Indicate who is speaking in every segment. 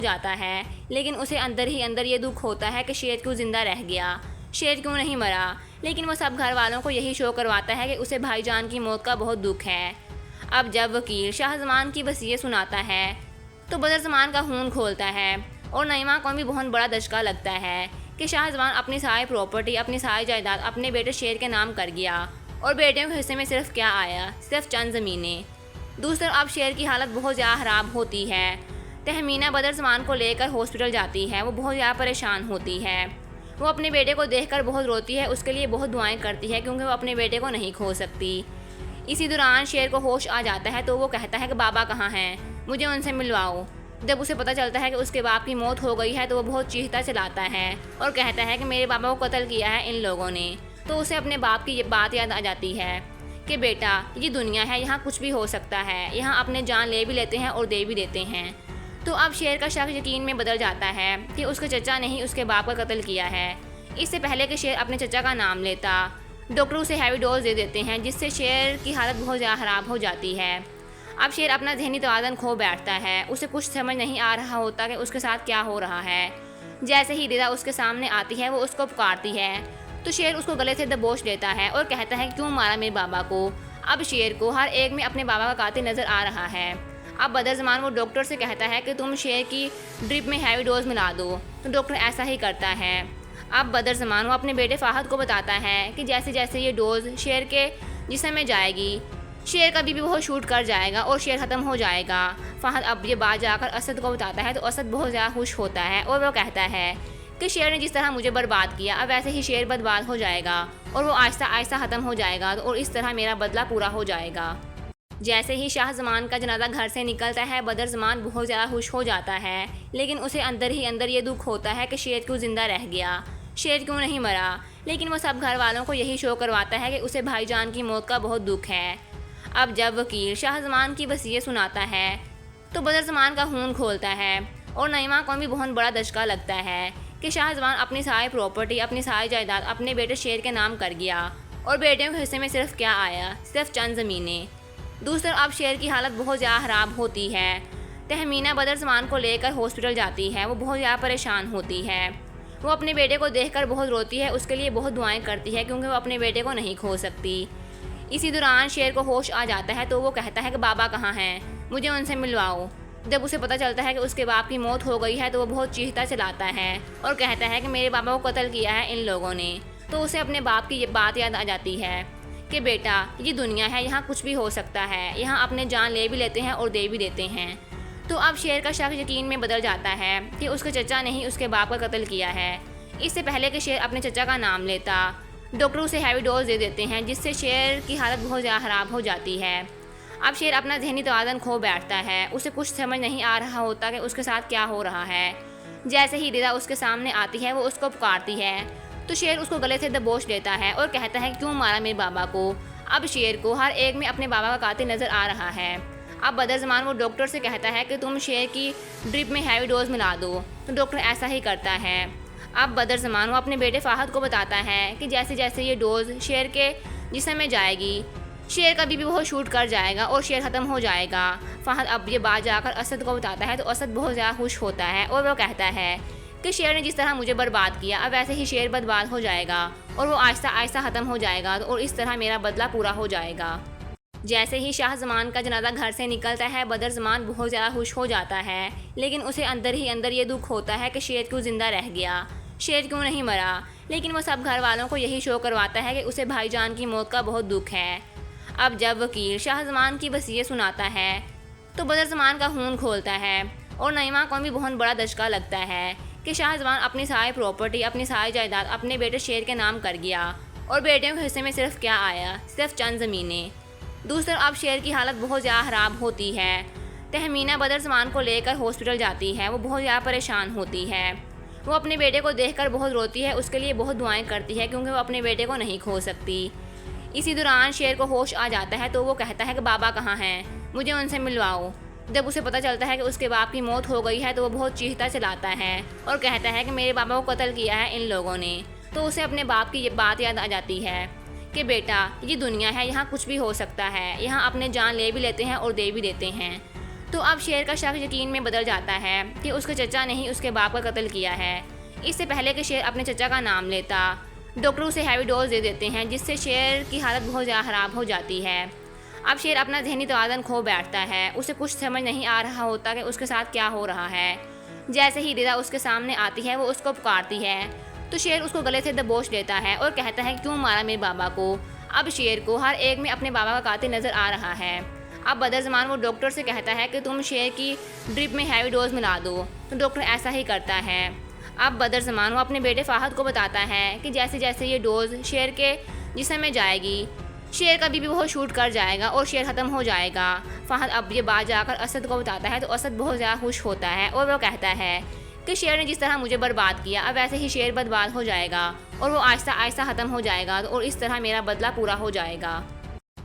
Speaker 1: जाता है, लेकिन उसे अंदर ही अंदर ये दुख होता है कि शेर क्यों ज़िंदा रह गया, शेर क्यों नहीं मरा। लेकिन वो सब घर वालों को यही शो करवाता है कि उसे भाईजान की मौत का बहुत दुख है। अब जब वकील शाहजमान की वसीयत सुनाता है तो बदरज़मान का खून खोलता है और नईमा को भी बहुत बड़ा धचका लगता है कि शाहजमान अपनी सारी प्रॉपर्टी, अपनी सारी जायदाद अपने बेटे शेर के नाम कर गया और बेटियों के हिस्से में सिर्फ क्या आया, सिर्फ चंद ज़मीनें। दूसरी तरफ अब शेर की हालत बहुत ज़्यादा ख़राब होती है। तहमीना बदरज़मान को लेकर हॉस्पिटल जाती है। वो बहुत ज़्यादा परेशान होती है। वो अपने बेटे को देखकर बहुत रोती है, उसके लिए बहुत दुआएं करती है क्योंकि वो अपने बेटे को नहीं खो सकती। इसी दौरान शेर को होश आ जाता है तो वो कहता है कि बाबा कहाँ हैं, मुझे उनसे मिलवाओ। जब उसे पता चलता है कि उसके बाप की मौत हो गई है तो वो बहुत चीखता चलाता है और कहता है कि मेरे बाबा को कत्ल किया है इन लोगों ने। तो उसे अपने बाप की ये बात याद आ जाती है कि बेटा, ये दुनिया है, यहाँ कुछ भी हो सकता है, यहाँ अपने जान ले भी लेते हैं और दे भी देते हैं। तो अब शेर का शक यकीन में बदल जाता है कि उसके चचा ने ही उसके बाप का कत्ल किया है। इससे पहले कि शेर अपने चचा का नाम लेता, डॉक्टर उसे हैवी डोज दे देते हैं जिससे शेर की हालत बहुत ज़्यादा ख़राब हो जाती है। अब शेर अपना जहनी तवाज़ुन खो बैठता है। उसे कुछ समझ नहीं आ रहा होता कि उसके साथ क्या हो रहा है। जैसे ही रिदा उसके सामने आती है वो उसको पुकारती है तो शेर उसको गले से दबोच लेता है और कहता है क्यों मारा मेरे बाबा को। अब शेर को हर एक में अपने बाबा का कातिल नज़र आ रहा है। अब बदरज़मान वो डॉक्टर से कहता है कि तुम शेर की ड्रिप में हैवी डोज मिला दो, तो डॉक्टर ऐसा ही करता है। अब बदरज़मान वो अपने बेटे फ़ाहद को बताता है कि जैसे जैसे ये डोज शेर के जिस्म में जाएगी, शेर कभी भी वो शूट कर जाएगा और शेर ख़त्म हो जाएगा। फ़ाहद अब ये बात जाकर असद को बताता है तो असद बहुत ज़्यादा खुश होता है और वो कहता है कि शेर ने जिस तरह मुझे बर्बाद किया अब वैसे ही शेर बर्बाद हो जाएगा और वो आहिस्ता आहिस्ता ख़त्म हो जाएगा और इस तरह मेरा बदला पूरा हो जाएगा। जैसे ही शाहजमान का जनाजा घर से निकलता है बदरज़मान बहुत ज़्यादा खुश हो जाता है, लेकिन उसे अंदर ही अंदर ये दुख होता है कि शेर क्यों ज़िंदा रह गया, शेर क्यों नहीं मरा। लेकिन वो सब घर वालों को यही शो करवाता है कि उसे भाईजान की मौत का बहुत दुख है। अब जब वकील शाहजमान की वसीयत सुनाता है तो बदरज़मान का खून खोलता है और नईमा को भी बहुत बड़ा धचका लगता है कि शाहजमान अपनी सारी प्रॉपर्टी, अपनी सारी जायदाद अपने बेटे शेर के नाम कर गया और बेटियों के हिस्से में सिर्फ क्या आया, सिर्फ चंद ज़मीनें। दूसरी तरफ अब शेर की हालत बहुत ज़्यादा ख़राब होती है। तहमीना बदरज़मान को लेकर हॉस्पिटल जाती है। वो बहुत ज़्यादा परेशान होती है। वो अपने बेटे को देखकर बहुत रोती है, उसके लिए बहुत दुआएं करती है क्योंकि वो अपने बेटे को नहीं खो सकती। इसी दौरान शेर को होश आ जाता है तो वो कहता है कि बाबा कहाँ हैं, मुझे उनसे मिलवाओ। जब उसे पता चलता है कि उसके बाप की मौत हो गई है तो वो बहुत चीखता चलाता है और कहता है कि मेरे बाबा को कत्ल किया है इन लोगों ने। तो उसे अपने बाप की ये बात याद आ जाती है कि बेटा, ये दुनिया है, यहाँ कुछ भी हो सकता है, यहाँ अपने जान ले भी लेते हैं और दे भी देते हैं। तो अब शेर का शक यकीन में बदल जाता है कि उसके चचा ने ही उसके बाप का कत्ल किया है। इससे पहले कि शेर अपने चचा का नाम लेता, डॉक्टर उसे हैवी डोज दे देते हैं जिससे शेर की हालत बहुत ज़्यादा ख़राब हो जाती है। अब शेर अपना जहनी तवाज़ुन खो बैठता है। उसे कुछ समझ नहीं आ रहा होता कि उसके साथ क्या हो रहा है। जैसे ही रिदा उसके सामने आती है वो उसको पुकारती है तो शेर उसको गले से दबोच लेता है और कहता है क्यों मारा मेरे बाबा को। अब शेर को हर एक में अपने बाबा का कातिल नज़र आ रहा है। अब बदरज़मान वो डॉक्टर से कहता है कि तुम शेर की ड्रिप में हैवी डोज मिला दो, तो डॉक्टर ऐसा ही करता है। अब बदरज़मान वो अपने बेटे फ़ाहद को बताता है कि जैसे जैसे ये डोज शेर के जिस्म में जाएगी, शेर कभी भी वो शूट कर जाएगा और शेर ख़त्म हो जाएगा। फ़ाहद अब ये बात जाकर असद को बताता है तो असद बहुत ज़्यादा खुश होता है और वो कहता है कि शेर ने जिस तरह मुझे बर्बाद किया अब वैसे ही शेर बर्बाद हो जाएगा और वो आहिस्ता आहिस्ता ख़त्म हो जाएगा और इस तरह मेरा बदला पूरा हो जाएगा। जैसे ही शाहजमान का जनाजा घर से निकलता है बदरज़मान बहुत ज़्यादा खुश हो जाता है, लेकिन उसे अंदर ही अंदर ये दुख होता है कि शेर क्यों ज़िंदा रह गया, शेर क्यों नहीं मरा। लेकिन वो सब घर वालों को यही शो करवाता है कि उसे भाईजान की मौत का बहुत दुख है। अब जब वकील शाहजमान की वसीयत सुनाता है तो बदरज़मान का खून खोलता है और नईमा को भी बहुत बड़ा धचका लगता है कि शाहजमान अपनी सारी प्रॉपर्टी, अपनी सारी जायदाद अपने बेटे शेर के नाम कर गया और बेटियों के हिस्से में सिर्फ क्या आया, सिर्फ चंद ज़मीनें। दूसरी तरफ अब शेर की हालत बहुत ज़्यादा ख़राब होती है। तहमीना बदरज़मान को लेकर हॉस्पिटल जाती है। वो बहुत ज़्यादा परेशान होती है। वो अपने बेटे को देखकर बहुत रोती है, उसके लिए बहुत दुआएं करती है क्योंकि वो अपने बेटे को नहीं खो सकती। इसी दौरान शेर को होश आ जाता है तो वो कहता है कि बाबा कहाँ हैं, मुझे उनसे मिलवाओ। जब उसे पता चलता है कि उसके बाप की मौत हो गई है तो वो बहुत चीखता चलाता है और कहता है कि मेरे बाबा को कत्ल किया है इन लोगों ने। तो उसे अपने बाप की ये बात याद आ जाती है कि बेटा, ये दुनिया है, यहाँ कुछ भी हो सकता है, यहाँ अपने जान ले भी लेते हैं और दे भी देते हैं। तो अब शेर का शक यकीन में बदल जाता है कि उसके चचा ने ही उसके बाप का कत्ल किया है। इससे पहले कि शेर अपने चचा का नाम लेता, डॉक्टर उसे हैवी डोज दे देते हैं, जिससे शेर की हालत बहुत ज़्यादा ख़राब हो जाती है। अब शेर अपना जहनी तवाज़ुन खो बैठता है। उसे कुछ समझ नहीं आ रहा होता कि उसके साथ क्या हो रहा है। जैसे ही रिदा उसके सामने आती है वो उसको पुकारती है, तो शेर उसको गले से दबोच लेता है और कहता है क्यों मारा मेरे बाबा को। अब शेर को हर एक में अपने बाबा का कातिल नज़र आ रहा है। अब बदरज़मान वो डॉक्टर से कहता है कि तुम शेर की ड्रिप में हैवी डोज मिला दो, तो डॉक्टर ऐसा ही करता है। अब बदरज़मान वो अपने बेटे फ़ाहद को बताता है कि जैसे जैसे ये डोज शेर के जिस्म में जाएगी, शेर का बीबी बहुत शूट कर जाएगा और शेर ख़त्म हो जाएगा। फ़ाहद अब ये बात जाकर असद को बताता है, तो असद बहुत ज़्यादा खुश होता है और वो कहता है कि शेर ने जिस तरह मुझे बर्बाद किया, अब वैसे ही शेर बर्बाद हो जाएगा और वो आहिस्ता आहिस्ता ख़त्म हो जाएगा, और इस तरह मेरा बदला पूरा हो जाएगा।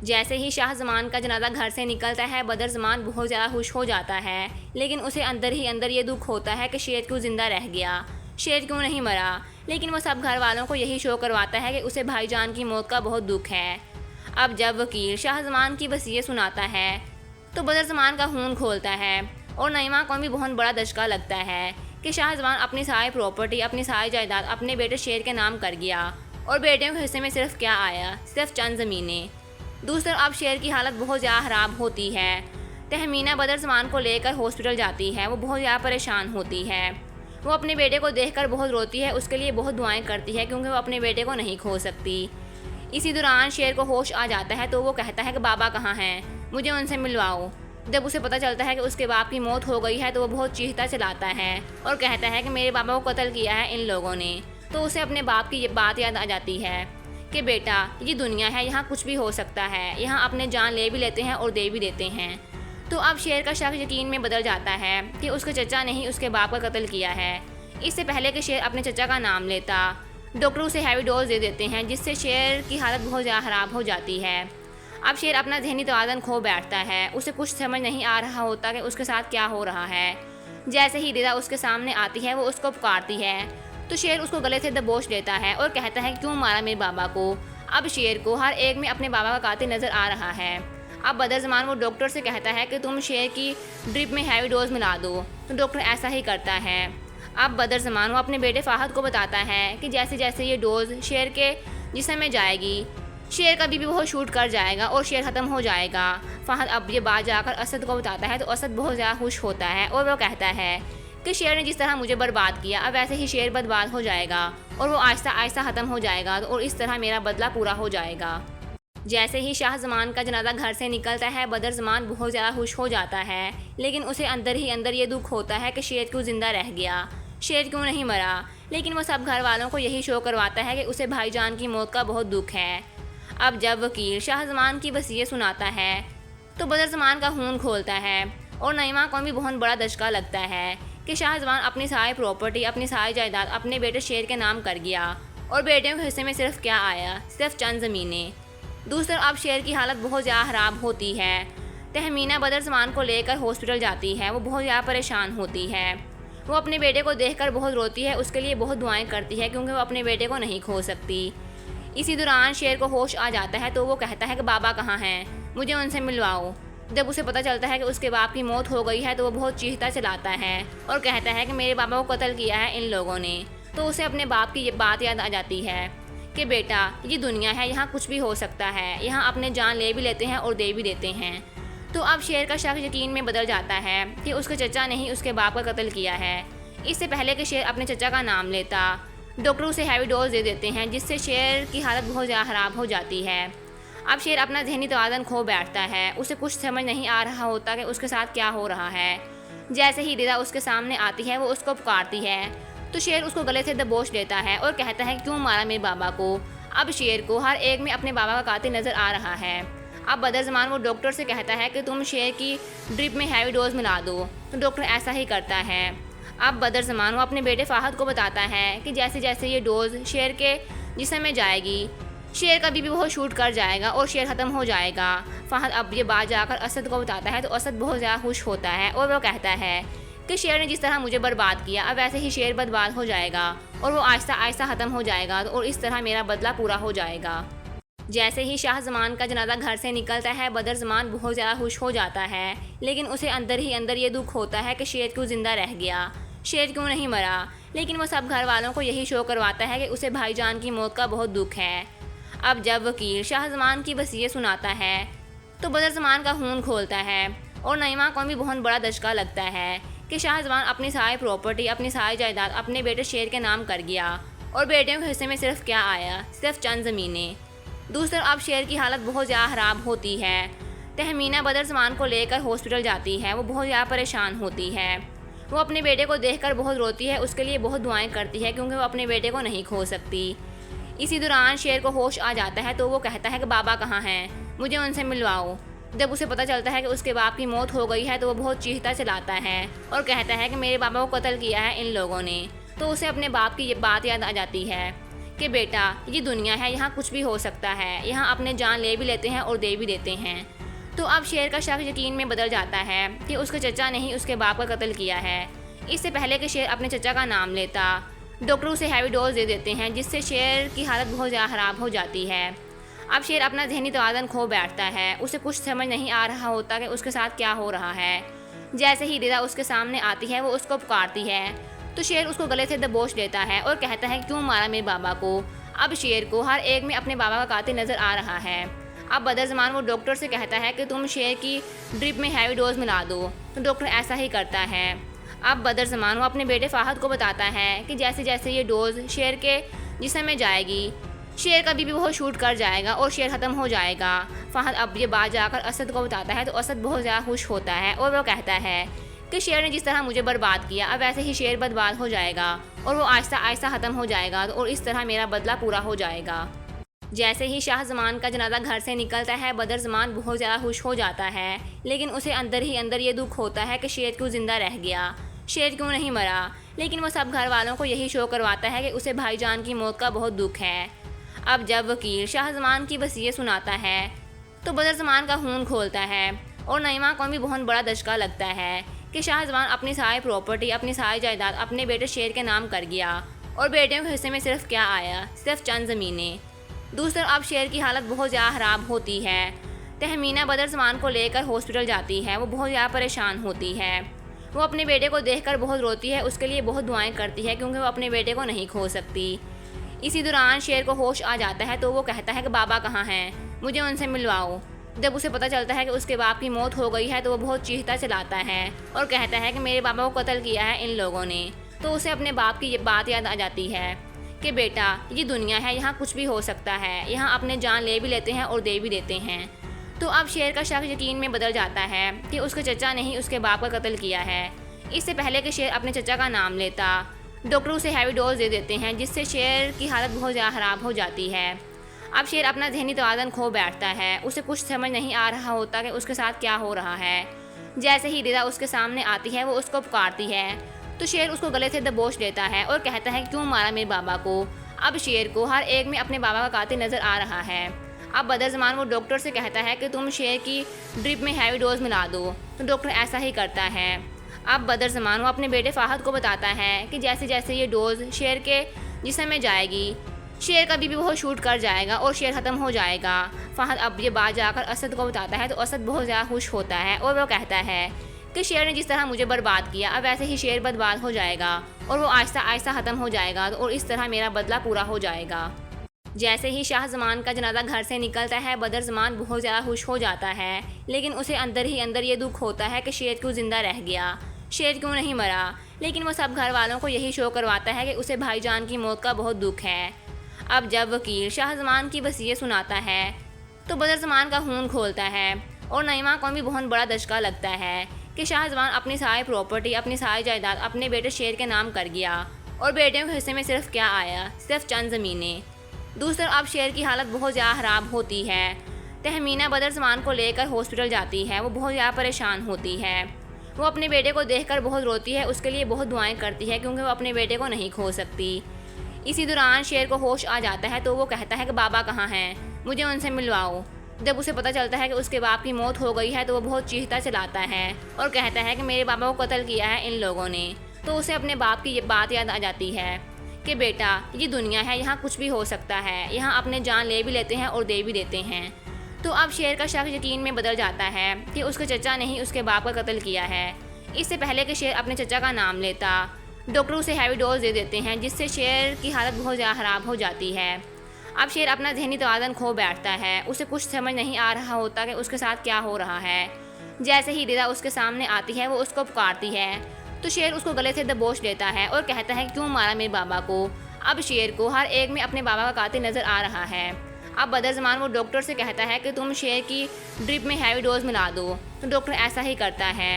Speaker 1: जैसे ही शाह ज़मान का जनाजा घर से निकलता है, बदरज़मान बहुत ज़्यादा खुश हो जाता है, लेकिन उसे अंदर ही अंदर ये दुख होता है कि शेर क्यों ज़िंदा रह गया, शेर क्यों नहीं मरा। लेकिन वो सब घर वालों को यही शो करवाता है कि उसे भाईजान की मौत का बहुत दुख है। अब जब वकील शाहज़मान की वसीयत सुनाता है, तो बदरज़मान का खून खोलता है और नईमा को भी बहुत बड़ा दचका लगता है कि शाहज़मान अपनी सारी प्रॉपर्टी, अपनी सारी जायदाद अपने बेटे शेर के नाम कर गया, और बेटे के हिस्से में सिर्फ क्या आया, सिर्फ चंद ज़मीनें। दूसरी तरफ अब शेर की हालत बहुत ज़्यादा ख़राब होती है। तहमीना बदरज़मान को लेकर हॉस्पिटल जाती है। वो बहुत ज़्यादा परेशान होती है। वो अपने बेटे को देखकर बहुत रोती है, उसके लिए बहुत दुआएं करती है, क्योंकि वो अपने बेटे को नहीं खो सकती। इसी दौरान शेर को होश आ जाता है, तो वो कहता है कि बाबा कहाँ हैं, मुझे उनसे मिलवाओ। जब उसे पता चलता है कि उसके बाप की मौत हो गई है, तो वो बहुत चीखता चलाता है और कहता है कि मेरे बाबा को कत्ल किया है इन लोगों ने। तो उसे अपने बाप की ये बात याद आ जाती है कि बेटा, ये दुनिया है, यहाँ कुछ भी हो सकता है, यहाँ अपने जान ले भी लेते हैं और दे भी देते हैं। तो अब शेर का शक यकीन में बदल जाता है कि उसके चचा ने ही उसके बाप का कत्ल किया है। इससे पहले कि शेर अपने चचा का नाम लेता, डॉक्टर उसे हैवी डोज दे देते हैं, जिससे शेर की हालत बहुत ज़्यादा ख़राब हो जाती है। अब शेर अपना जहनी तवाज़ुन खो बैठता है। उसे कुछ समझ नहीं आ रहा होता कि उसके साथ क्या हो रहा है। जैसे ही रिदा उसके सामने आती है वो उसको पुकारती है, तो शेर उसको गले से दबोच लेता है और कहता है क्यों मारा मेरे बाबा को। अब शेर को हर एक में अपने बाबा का कातिल नज़र आ रहा है। अब बदरज़मान वो डॉक्टर से कहता है कि तुम शेर की ड्रिप में हैवी डोज मिला दो, तो डॉक्टर ऐसा ही करता है। अब बदरज़मान वो अपने बेटे फ़ाहद को बताता है कि जैसे जैसे ये डोज शेर के जिस्म में जाएगी, शेर का बीबी बहुत शूट कर जाएगा और शेर ख़त्म हो जाएगा। फ़ाहद अब ये बात जाकर असद को बताता है, तो असद बहुत ज़्यादा खुश होता है और वो कहता है कि शेर ने जिस तरह मुझे बर्बाद किया, अब वैसे ही शेर बर्बाद हो जाएगा और वो आहिस्ता आहिस्ता ख़त्म हो जाएगा, और इस तरह मेरा बदला पूरा हो जाएगा। जैसे ही शाहज़मान का जनाजा घर से निकलता है, बदरज़मान बहुत ज़्यादा खुश हो जाता है, लेकिन उसे अंदर ही अंदर ये दुख होता है कि शेर क्यों ज़िंदा रह गया, शेर क्यों नहीं मरा। लेकिन वो सब घर वालों को यही शो करवाता है कि उसे भाईजान की मौत का बहुत दुख है। अब जब वकील शाहज़मान की वसीयत सुनाता है, तो बदरज़मान का खून खोलता है और नईमा को भी बहुत बड़ा दचका लगता है कि शाहज़मान अपनी सारी प्रॉपर्टी, अपनी सारी जायदाद अपने बेटे शेर के नाम कर गया, और बेटियों के हिस्से में सिर्फ क्या आया, सिर्फ चंद ज़मीनें। दूसरी तरफ अब शेर की हालत बहुत ज़्यादा ख़राब होती है। तहमीना बदरज़मान को लेकर हॉस्पिटल जाती है। वो बहुत ज़्यादा परेशान होती है। वो अपने बेटे को देखकर बहुत रोती है, उसके लिए बहुत दुआएं करती है, क्योंकि वो अपने बेटे को नहीं खो सकती। इसी दौरान शेर को होश आ जाता है, तो वो कहता है कि बाबा कहाँ हैं, मुझे उनसे मिलवाओ। जब उसे पता चलता है कि उसके बाप की मौत हो गई है, तो वो बहुत चीखता चलाता है और कहता है कि मेरे बाबा को कत्ल किया है इन लोगों ने। तो उसे अपने बाप की ये बात याद आ जाती है कि बेटा, ये दुनिया है, यहाँ कुछ भी हो सकता है, यहाँ अपने जान ले भी लेते हैं और दे भी देते हैं। तो अब शेर का शक यकीन में बदल जाता है कि उसके चचा ने ही उसके बाप का कत्ल किया है। इससे पहले कि शेर अपने चचा का नाम लेता, डॉक्टर उसे हैवी डोज दे देते हैं, जिससे शेर की हालत बहुत ज़्यादा ख़राब हो जाती है। अब शेर अपना जहनी तवाज़ुन खो बैठता है। उसे कुछ समझ नहीं आ रहा होता कि उसके साथ क्या हो रहा है। जैसे ही रिदा उसके सामने आती है वो उसको पुकारती है, तो शेर उसको गले से दबोच लेता है और कहता है क्यों मारा मेरे बाबा को। अब शेर को हर एक में अपने बाबा का कातिल नज़र आ रहा है। अब बदरज़मान वो डॉक्टर से कहता है कि तुम शेर की ड्रिप में हैवी डोज मिला दो, तो डॉक्टर ऐसा ही करता है। अब बदरज़मान वो अपने बेटे फ़ाहद को बताता है कि जैसे जैसे ये डोज शेर के जिस्म में जाएगी, शेर का बीबी बहुत शूट कर जाएगा और शेर ख़त्म हो जाएगा। फ़ाहद अब ये बात जाकर असद को बताता है, तो असद बहुत ज़्यादा खुश होता है और वो कहता है कि शेर ने जिस तरह मुझे बर्बाद किया, अब वैसे ही शेर बर्बाद हो जाएगा और वो आहिस्ता आहिस्ता ख़त्म हो जाएगा, और इस तरह मेरा बदला पूरा हो जाएगा। जैसे ही शाहजमान का जनाजा घर से निकलता है, बदरज़मान बहुत ज़्यादा खुश हो जाता है, लेकिन उसे अंदर ही अंदर ये दुख होता है कि शेर क्यों ज़िंदा रह गया, शेर क्यों नहीं मरा। लेकिन वो सब घर वालों को यही शो करवाता है कि उसे भाईजान की मौत का बहुत दुख है। अब जब वकील शाहजमान की वसीयत सुनाता है तो बदरज़मान का खून खोलता है और नईमा को भी बहुत बड़ा धचका लगता है कि शाहजमान अपनी सारी प्रॉपर्टी, अपनी सारी जायदाद अपने बेटे शेर के नाम कर गया और बेटियों के हिस्से में सिर्फ क्या आया, सिर्फ चंद ज़मीनें। दूसरी तरफ अब शेर की हालत बहुत ज़्यादा ख़राब होती है। तहमीना बदरज़मान को लेकर हॉस्पिटल जाती है। वो बहुत ज़्यादा परेशान होती है। वो अपने बेटे को देखकर बहुत रोती है, उसके लिए बहुत दुआएं करती है क्योंकि वो अपने बेटे को नहीं खो सकती। इसी दौरान शेर को होश आ जाता है तो वो कहता है कि बाबा कहाँ हैं, मुझे उनसे मिलवाओ। जब उसे पता चलता है कि उसके बाप की मौत हो गई है तो वो बहुत चीखता चलाता है और कहता है कि मेरे बाबा को कत्ल किया है इन लोगों ने। तो उसे अपने बाप की ये बात याद आ जाती है कि बेटा, ये दुनिया है, यहाँ कुछ भी हो सकता है, यहाँ अपने जान ले भी लेते हैं और दे भी देते हैं। तो अब शेर का शक यकीन में बदल जाता है कि उसके चचा ने ही उसके बाप का कत्ल किया है। इससे पहले कि शेर अपने चचा का नाम लेता, डॉक्टर उसे हैवी डोज दे देते हैं जिससे शेर की हालत बहुत ज़्यादा ख़राब हो जाती है। अब शेर अपना जहनी तवाज़ुन खो बैठता है। उसे कुछ समझ नहीं आ रहा होता कि उसके साथ क्या हो रहा है। जैसे ही रिदा उसके सामने आती है वो उसको पुकारती है तो शेर उसको गले से दबोच लेता है और कहता है क्यों मारा मेरे बाबा को। अब शेर को हर एक में अपने बाबा का कातिल नज़र आ रहा है। अब बदरज़मान वो डॉक्टर से कहता है कि तुम शेर की ड्रिप में हैवी डोज मिला दो, तो डॉक्टर ऐसा ही करता है। अब बदरज़मान वो अपने बेटे फ़ाहद को बताता है कि जैसे जैसे ये डोज शेर के जिस्म में जाएगी, शेर का बीबी वो शूट कर जाएगा और शेर ख़त्म हो जाएगा। फ़ाहद अब ये बात जाकर असद को बताता है तो असद बहुत ज़्यादा खुश होता है और वो कहता है कि शेर ने जिस तरह मुझे बर्बाद किया, अब वैसे ही शेर बर्बाद हो जाएगा और वो आहिस्ता आहिस्ता ख़त्म हो जाएगा और इस तरह मेरा बदला पूरा हो जाएगा। जैसे ही शाहजमान का जनाजा घर से निकलता है, बदरज़मान बहुत ज़्यादा खुश हो जाता है, लेकिन उसे अंदर ही अंदर ये दुख होता है कि शेर क्यों ज़िंदा रह गया, शेर क्यों नहीं मरा। लेकिन वो सब घर वालों को यही शो करवाता है कि उसे भाईजान की मौत का बहुत दुख है। अब जब वकील शाहजमान की वसीयत सुनाता है तो बदरज़मान का खून खोलता है और नईमा को भी बहुत बड़ा धचका लगता है कि शाहजमान अपनी सारी प्रॉपर्टी, अपनी सारी जायदाद अपने बेटे शेर के नाम कर गया और बेटियों के हिस्से में सिर्फ क्या आया, सिर्फ चंद ज़मीनें। दूसरी तरफ अब शेर की हालत बहुत ज़्यादा ख़राब होती है। तहमीना बदरज़मान को लेकर हॉस्पिटल जाती है। वो बहुत ज़्यादा परेशान होती है। वो अपने बेटे को देखकर बहुत रोती है, उसके लिए बहुत दुआएं करती है क्योंकि वो अपने बेटे को नहीं खो सकती। इसी दौरान शेर को होश आ जाता है तो वो कहता है कि बाबा कहाँ हैं, मुझे उनसे मिलवाओ। जब उसे पता चलता है कि उसके बाप की मौत हो गई है तो वो बहुत चीखता चलाता है और कहता है कि मेरे बाबा को कत्ल किया है इन लोगों ने। तो उसे अपने बाप की ये बात याद आ जाती है कि बेटा, ये दुनिया है, यहाँ कुछ भी हो सकता है, यहाँ अपने जान ले भी लेते हैं और दे भी देते हैं। तो अब शेर का शक यकीन में बदल जाता है कि उसके चचा ने ही उसके बाप का कत्ल किया है। इससे पहले कि शेर अपने चचा का नाम लेता, डॉक्टर उसे हैवी डोज दे देते हैं जिससे शेर की हालत बहुत ज़्यादा ख़राब हो जाती है। अब शेर अपना जहनी तवाज़ुन खो बैठता है। उसे कुछ समझ नहीं आ रहा होता कि उसके साथ क्या हो रहा है। जैसे ही रिदा उसके सामने आती है वो उसको पुकारती है तो शेर उसको गले से दबोच लेता है और कहता है क्यों मारा मेरे बाबा को। अब शेर को हर एक में अपने बाबा का कातिल नज़र आ रहा है। अब बदरज़मान वो डॉक्टर से कहता है कि तुम शेर की ड्रिप में हैवी डोज मिला दो, तो डॉक्टर ऐसा ही करता है। अब बदरज़मान वो अपने बेटे फ़ाहद को बताता है कि जैसे जैसे ये डोज शेर के जिस्म में जाएगी, शेर का बीबी वो शूट कर जाएगा और शेर ख़त्म हो जाएगा। फ़ाहद अब ये बात जाकर असद को बताता है तो असद बहुत ज़्यादा खुश होता है और वो कहता है कि शेर ने जिस तरह मुझे बर्बाद किया, अब वैसे ही शेर बर्बाद हो जाएगा और वो आहिस्ता आहिस्ता ख़त्म हो जाएगा और इस तरह मेरा बदला पूरा हो जाएगा। जैसे ही शाहजमान का जनाजा घर से निकलता है, बदरज़मान बहुत ज़्यादा खुश हो जाता है, लेकिन उसे अंदर ही अंदर ये दुख होता है कि शेर क्यों ज़िंदा रह गया, शेर क्यों नहीं मरा। लेकिन वो सब घर वालों को यही शो करवाता है कि उसे भाईजान की मौत का बहुत दुख है। अब जब वकील शाहजमान की वसीयत सुनाता है तो बदरज़मान का खून खोलता है और नईमा को भी बहुत बड़ा धचका लगता है कि शाहजमान अपनी सारी प्रॉपर्टी, अपनी सारी जायदाद अपने बेटे शेर के नाम कर गया और बेटियों के हिस्से में सिर्फ क्या आया, सिर्फ चंद ज़मीनें। दूसरी तरफ अब शेर की हालत बहुत ज़्यादा ख़राब होती है। तहमीना बदरज़मान को लेकर हॉस्पिटल जाती है। वो बहुत ज़्यादा परेशान होती है। वो अपने बेटे को देखकर बहुत रोती है, उसके लिए बहुत दुआएं करती है क्योंकि वो अपने बेटे को नहीं खो सकती। इसी दौरान शेर को होश आ जाता है तो वो कहता है कि बाबा कहाँ हैं, मुझे उनसे मिलवाओ। जब उसे पता चलता है कि उसके बाप की मौत हो गई है तो वो बहुत चीखता चलाता है और कहता है कि मेरे बाबा को कत्ल किया है इन लोगों ने। तो उसे अपने बाप की ये बात याद आ जाती है कि बेटा ये दुनिया है, यहाँ कुछ भी हो सकता है, यहाँ अपने जान ले भी लेते हैं और दे भी देते हैं। तो अब शेर का शक यकीन में बदल जाता है कि उसके चचा ने ही उसके बाप का कत्ल किया है। इससे पहले कि शेर अपने चचा का नाम लेता, डॉक्टर उसे हैवी डोज दे देते हैं, जिससे शेर की हालत बहुत ज़्यादा ख़राब हो जाती है। अब शेर अपना जहनी तवाज़ुन खो बैठता है, उसे कुछ समझ नहीं आ रहा होता कि उसके साथ क्या हो रहा है। जैसे ही रिदा उसके सामने आती है वो उसको पुकारती है, तो शेर उसको गले से दबोच लेता है और कहता है क्यों मारा मेरे बाबा को। अब शेर को हर एक में अपने बाबा का कातिल नज़र आ रहा है। अब बदरज़मान वो डॉक्टर से कहता है कि तुम शेर की ड्रिप में हैवी डोज मिला दो, तो डॉक्टर ऐसा ही करता है।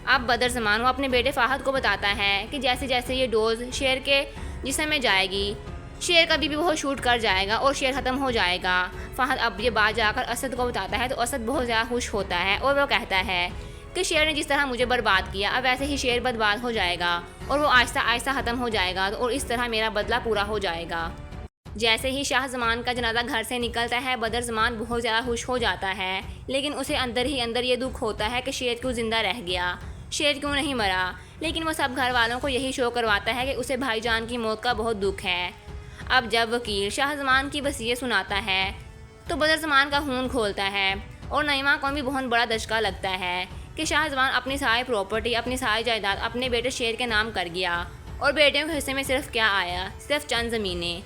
Speaker 1: अब बदरज़मान वो अपने बेटे फ़ाहद को बताता है कि जैसे जैसे ये डोज शेर के जिस्म में जाएगी, शेर का बीबी वो शूट कर जाएगा और शेर ख़त्म हो जाएगा। फ़ाहद अब ये बात जाकर असद को बताता है, तो असद बहुत ज़्यादा खुश होता है और वो कहता है कि शेर ने जिस तरह मुझे बर्बाद किया, अब वैसे ही शेर बर्बाद हो जाएगा और वो आहिस्ता आहिस्ता ख़त्म हो जाएगा, और इस तरह मेरा बदला पूरा हो जाएगा। जैसे ही शाहजमान का जनाजा घर से निकलता है, बदरज़मान बहुत ज़्यादा खुश हो जाता है, लेकिन उसे अंदर ही अंदर ये दुख होता है कि शेर क्यों ज़िंदा रह गया, शेर क्यों नहीं मरा। लेकिन वो सब घर वालों को यही शो करवाता है कि उसे भाईजान की मौत का बहुत दुख है। अब जब वकील शाहजमान की वसीयत सुनाता है, तो बदरज़मान का खून खोलता है और नईमा को भी बहुत बड़ा दचका लगता है कि शाहजमान अपनी सारी प्रॉपर्टी, अपनी सारी जायदाद अपने बेटे शेर के नाम कर गया, और बेटियों के हिस्से में सिर्फ क्या आया, सिर्फ चंद ज़मीनें।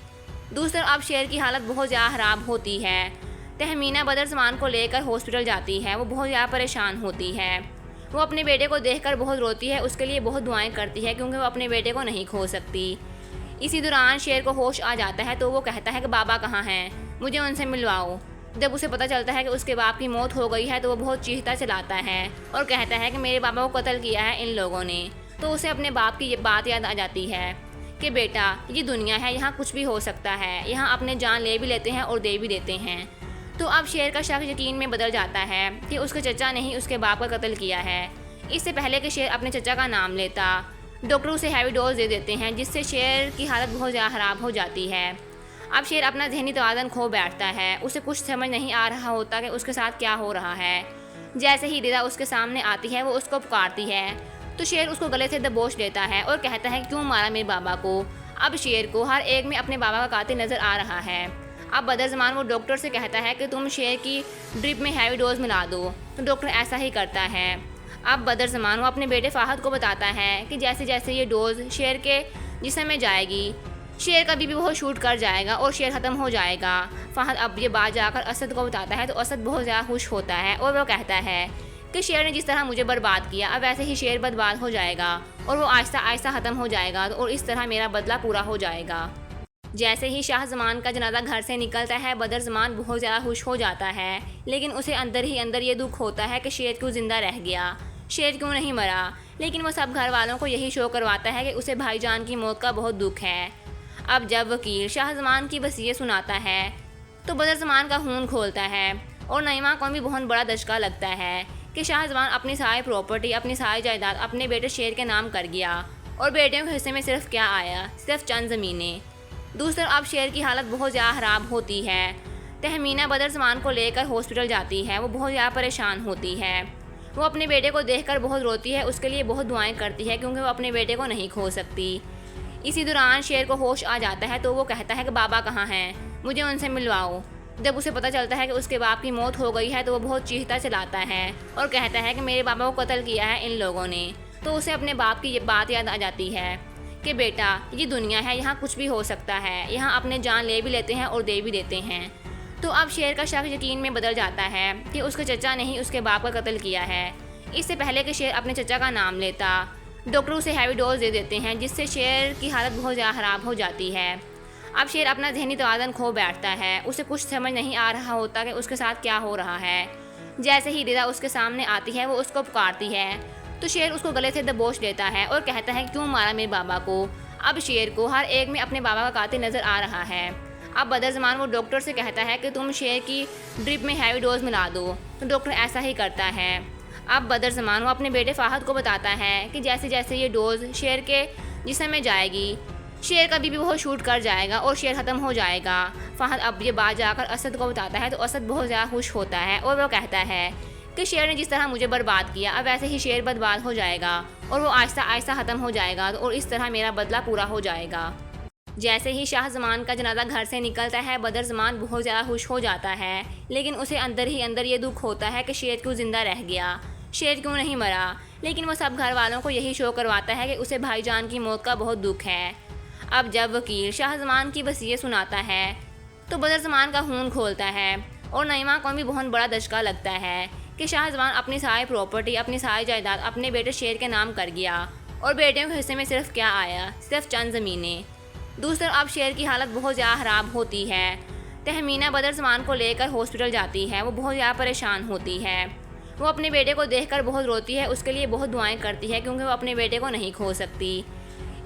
Speaker 1: दूसरी तरफ अब शेर की हालत बहुत ज़्यादा ख़राब होती है। तहमीना बदरज़मान को लेकर हॉस्पिटल जाती है, वो बहुत ज़्यादा परेशान होती है। वो अपने बेटे को देखकर बहुत रोती है, उसके लिए बहुत दुआएं करती है क्योंकि वो अपने बेटे को नहीं खो सकती। इसी दौरान शेर को होश आ जाता है, तो वो कहता है कि बाबा कहाँ हैं, मुझे उनसे मिलवाओ। जब उसे पता चलता है कि उसके बाप की मौत हो गई है, तो वो बहुत चीखता चलाता है और कहता है कि मेरे बाबा को कत्ल किया है इन लोगों ने। तो उसे अपने बाप की ये बात याद आ जाती है कि बेटा ये दुनिया है, यहाँ कुछ भी हो सकता है, यहाँ अपने जान ले भी लेते हैं और दे भी देते हैं। तो अब शेर का शक यकीन में बदल जाता है कि उसके चचा ने ही उसके बाप का कत्ल किया है। इससे पहले कि शेर अपने चचा का नाम लेता, डॉक्टर उसे हैवी डोज दे देते हैं, जिससे शेर की हालत बहुत ज़्यादा ख़राब हो जाती है। अब शेर अपना जहनी तवाज़ुन खो बैठता है, उसे कुछ समझ नहीं आ रहा होता कि उसके साथ क्या हो रहा है। जैसे ही रिदा उसके सामने आती है वो उसको पुकारती है, तो शेर उसको गले से दबोच लेता है और कहता है क्यों मारा मेरे बाबा को। अब शेर को हर एक में अपने बाबा का कातिल नज़र आ रहा है। अब बदरज़मान वो डॉक्टर से कहता है कि तुम शेर की ड्रिप में हैवी डोज मिला दो, तो डॉक्टर ऐसा ही करता है। अब बदरज़मान वो अपने बेटे फ़ाहद को बताता है कि जैसे जैसे ये डोज शेर के जिस्म में जाएगी, शेर का बीबी वो शूट कर जाएगा और शेर ख़त्म हो जाएगा। फ़ाहद अब ये बात जाकर असद को बताता है, तो असद बहुत ज़्यादा खुश होता है और वो कहता है कि शेर ने जिस तरह मुझे बर्बाद किया, अब वैसे ही शेर बर्बाद हो जाएगा और वो आहिस्ता आहिस्ता ख़त्म हो जाएगा, और इस तरह मेरा बदला पूरा हो जाएगा। जैसे ही शाहजमान का जनाजा घर से निकलता है, बदरज़मान बहुत ज़्यादा खुश हो जाता है, लेकिन उसे अंदर ही अंदर ये दुख होता है कि शेर क्यों ज़िंदा रह गया, शेर क्यों नहीं मरा। लेकिन वो सब घर वालों को यही शो करवाता है कि उसे भाईजान की मौत का बहुत दुख है। अब जब वकील शाहजमान की वसीयत सुनाता है, तो बदरज़मान का खून खोलता है और नईमा को भी बहुत बड़ा दचका लगता है कि शाहजमान अपनी सारी प्रॉपर्टी, अपनी सारी जायदाद अपने बेटे शेर के नाम कर गया, और बेटियों के हिस्से में सिर्फ क्या आया, सिर्फ चंद ज़मीनें। दूसरी तरफ अब शेर की हालत बहुत ज़्यादा ख़राब होती है। तहमीना बदरज़मान को लेकर हॉस्पिटल जाती है, वो बहुत ज़्यादा परेशान होती है। वो अपने बेटे को देखकर बहुत रोती है, उसके लिए बहुत दुआएं करती है क्योंकि वो अपने बेटे को नहीं खो सकती। इसी दौरान शेर को होश आ जाता है, तो वो कहता है कि बाबा कहाँ हैं, मुझे उनसे मिलवाओ। जब उसे पता चलता है कि उसके बाप की मौत हो गई है, तो वो बहुत चीखता चलाता है और कहता है कि मेरे बाबा को कत्ल किया है इन लोगों ने। तो उसे अपने बाप की ये बात याद आ जाती है कि बेटा ये दुनिया है, यहाँ कुछ भी हो सकता है, यहाँ अपने जान ले भी लेते हैं और दे भी देते हैं। तो अब शेर का शक यकीन में बदल जाता है कि उसके चचा ने ही उसके बाप का कत्ल किया है। इससे पहले कि शेर अपने चचा का नाम लेता, डॉक्टर उसे हैवी डोज दे देते हैं, जिससे शेर की हालत बहुत ज़्यादा ख़राब हो जाती है। अब शेर अपना जहनी तवाज़ुन खो बैठता है, उसे कुछ समझ नहीं आ रहा होता कि उसके साथ क्या हो रहा है। जैसे ही रिदा उसके सामने आती है वो उसको पुकारती है, तो शेर उसको गले से दबोच लेता है और कहता है क्यों मारा मेरे बाबा को। अब शेर को हर एक में अपने बाबा का कातिल नज़र आ रहा है। अब बदरज़मान वो डॉक्टर से कहता है कि तुम शेर की ड्रिप में हैवी डोज मिला दो, तो डॉक्टर ऐसा ही करता है। अब बदरज़मान वो अपने बेटे फ़ाहद को बताता है कि जैसे जैसे ये डोज शेर के जिस्म में जाएगी, शेर का बीबी वो शूट कर जाएगा और शेर ख़त्म हो जाएगा। फ़ाहद अब ये बात जाकर असद को बताता है, तो असद बहुत ज़्यादा खुश होता है और वो कहता है कि शेर ने जिस तरह मुझे बर्बाद किया, अब वैसे ही शेर बर्बाद हो जाएगा और वो आहिस्ता आहिस्ता ख़त्म हो जाएगा, और इस तरह मेरा बदला पूरा हो जाएगा। जैसे ही शाहजमान का जनाजा घर से निकलता है, बदरज़मान बहुत ज़्यादा खुश हो जाता है, लेकिन उसे अंदर ही अंदर ये दुख होता है कि शेर क्यों ज़िंदा रह गया, शेर क्यों नहीं मरा। लेकिन वो सब घर वालों को यही शो करवाता है कि उसे भाईजान की मौत का बहुत दुख है। अब जब वकील शाहजमान की वसीयत सुनाता है तो बदरज़मान का खून खोलता है और नईमा को भी बहुत बड़ा धचका लगता है कि शाहजमान अपनी सारी प्रॉपर्टी, अपनी सारी जायदाद अपने बेटे शेर के नाम कर गया और बेटियों के हिस्से में सिर्फ क्या आया, सिर्फ चंद ज़मीनें। दूसरी तरफ अब शेर की हालत बहुत ज़्यादा ख़राब होती है। तहमीना बदरज़मान को लेकर हॉस्पिटल जाती है। वो बहुत ज़्यादा परेशान होती है। वो अपने बेटे को देखकर बहुत रोती है, उसके लिए बहुत दुआएं करती है क्योंकि वो अपने बेटे को नहीं खो सकती।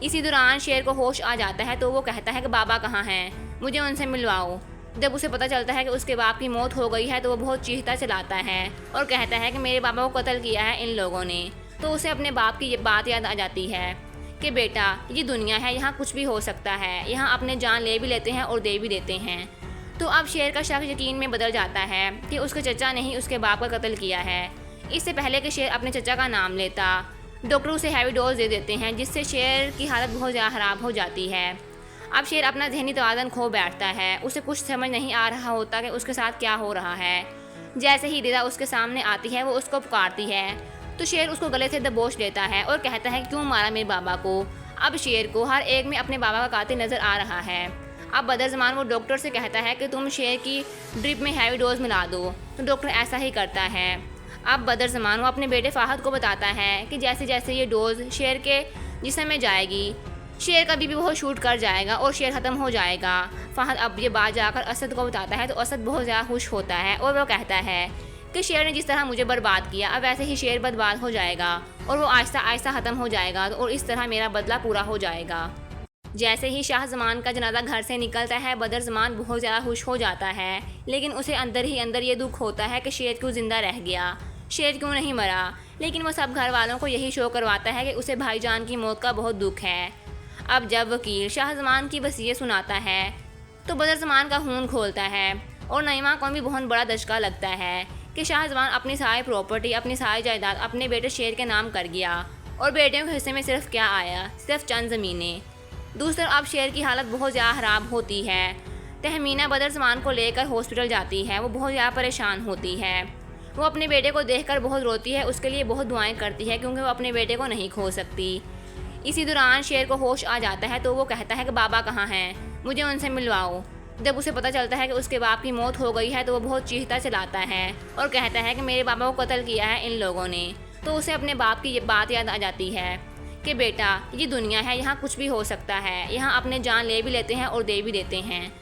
Speaker 1: इसी दौरान शेर को होश आ जाता है तो वो कहता है कि बाबा कहाँ हैं, मुझे उनसे मिलवाओ। जब उसे पता चलता है कि उसके बाप की मौत हो गई है तो वो बहुत चीखता चलाता है और कहता है कि मेरे बाबा को कत्ल किया है इन लोगों ने। तो उसे अपने बाप की ये बात याद आ जाती है कि बेटा, ये दुनिया है, यहाँ कुछ भी हो सकता है, यहाँ अपने जान ले भी लेते हैं और दे भी देते हैं। तो अब शेर का शक यकीन में बदल जाता है कि उसके चचा ने ही उसके बाप का कत्ल किया है। इससे पहले कि शेर अपने चचा का नाम लेता, डॉक्टर उसे हैवी डोज दे देते हैं जिससे शेर की हालत बहुत ज़्यादा ख़राब हो जाती है। अब शेर अपना जहनी तवाज़ुन खो बैठता है। उसे कुछ समझ नहीं आ रहा होता कि उसके साथ क्या हो रहा है। जैसे ही दिदा उसके सामने आती है वो उसको पुकारती है तो शेर उसको गले से दबोच लेता है और कहता है क्यों मारा मेरे बाबा को। अब शेर को हर एक में अपने बाबा का कातिल नज़र आ रहा है। अब बदरज़मान वो डॉक्टर से कहता है कि तुम शेर की ड्रिप में हैवी डोज मिला दो, तो डॉक्टर ऐसा ही करता है। अब बदरज़मान वो अपने बेटे फ़ाहद को बताता है कि जैसे जैसे ये डोज शेर के जिस्म में जाएगी, शेर का बीपी बहुत शूट कर जाएगा और शेर ख़त्म हो जाएगा। फ़ाहद अब ये बात जाकर असद को बताता है तो असद बहुत ज़्यादा खुश होता है और वो कहता है कि शेर ने जिस तरह मुझे बर्बाद किया, अब वैसे ही शेर बर्बाद हो जाएगा और वो आहिस्ता आहिस्ता ख़त्म हो जाएगा और इस तरह मेरा बदला पूरा हो जाएगा। जैसे ही शाहजमान का जनाजा घर से निकलता है, बदरज़मान बहुत ज़्यादा खुश हो जाता है, लेकिन उसे अंदर ही अंदर ये दुख होता है कि शेर क्यों ज़िंदा रह गया, शेर क्यों नहीं मरा। लेकिन वो सब घर वालों को यही शो करवाता है कि उसे भाईजान की मौत का बहुत दुख है। अब जब वकील शाहजमान की वसीयत सुनाता है तो बदरज़मान का खून खोलता है और नईमा को भी बहुत बड़ा धचका लगता है कि शाहजमान अपनी सारी प्रॉपर्टी, अपनी सारी जायदाद अपने बेटे शेर के नाम कर गया और बेटियों के हिस्से में सिर्फ क्या आया, सिर्फ चंद ज़मीनें। दूसरी तरफ अब शेर की हालत बहुत ज़्यादा ख़राब होती है। तहमीना बदरज़मान को लेकर हॉस्पिटल जाती है। वो बहुत ज़्यादा परेशान होती है। वो अपने बेटे को देखकर बहुत रोती है, उसके लिए बहुत दुआएं करती है क्योंकि वो अपने बेटे को नहीं खो सकती। इसी दौरान शेर को होश आ जाता है तो वो कहता है कि बाबा कहाँ हैं, मुझे उनसे मिलवाओ। जब उसे पता चलता है कि उसके बाप की मौत हो गई है तो वो बहुत चीखता चलाता है और कहता है कि मेरे बाबा को कत्ल किया है इन लोगों ने। तो उसे अपने बाप की ये बात याद आ जाती है कि बेटा, ये दुनिया है, यहाँ कुछ भी हो सकता है, यहाँ अपने जान ले भी लेते हैं और दे भी देते हैं।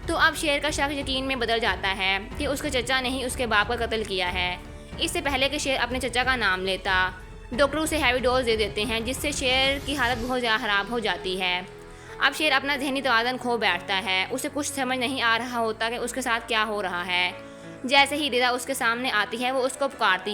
Speaker 1: तो अब शेर का शक यकीन में बदल जाता है कि उसके चचा ने ही उसके बाप का कत्ल किया है। इससे पहले कि शेर अपने चचा का नाम लेता, डॉक्टर उसे हैवी डोज दे देते हैं जिससे शेर की हालत बहुत ज़्यादा ख़राब हो जाती है। अब शेर अपना जहनी तवाज़ुन खो बैठता है। उसे कुछ समझ नहीं आ रहा होता कि उसके साथ क्या हो रहा है। जैसे ही दिदा उसके सामने आती है वो उसको पुकारती